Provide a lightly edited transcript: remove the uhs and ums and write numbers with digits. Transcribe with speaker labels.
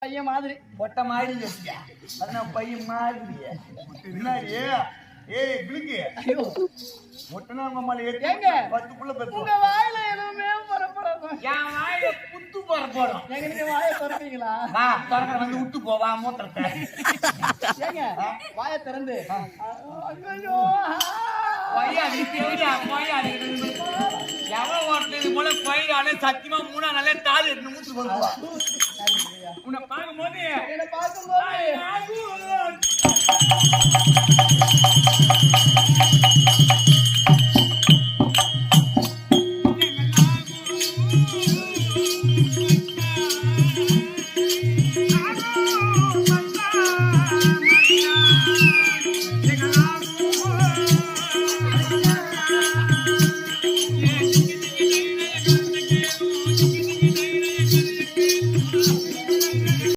Speaker 1: பையன் மாதிரி
Speaker 2: பொட்டை மாதிரி வச்சுக்க அதான் பையன் மாதிரி முன்னாடி ஏய் பிளிக்கு
Speaker 1: ஐயோ
Speaker 2: மொட்டனா மம்மால ஏத்தி
Speaker 1: ஏங்க
Speaker 2: 10 புள்ள பெத்து
Speaker 1: உங்க வாயில எதுவுமே பரப்படாது
Speaker 2: என் வாயில குத்து பரப்படும்
Speaker 1: ஏங்க நீங்க வாயை திறப்பீங்களா
Speaker 2: வா திறக்க வந்து விட்டு போவா மூத்திரத்தை
Speaker 1: ஏங்க வாயை திறந்து ஐயோ
Speaker 2: பையா நீ தேவையா பையா எவ்வளோ ஓட்டுறது போல பயிராலே சத்தியமா 3 நாளே தாலி எடுத்து மூச்சு பண்ணுவா உன்னை பார்க்கும்போது
Speaker 1: என்ன பார்க்கும்போது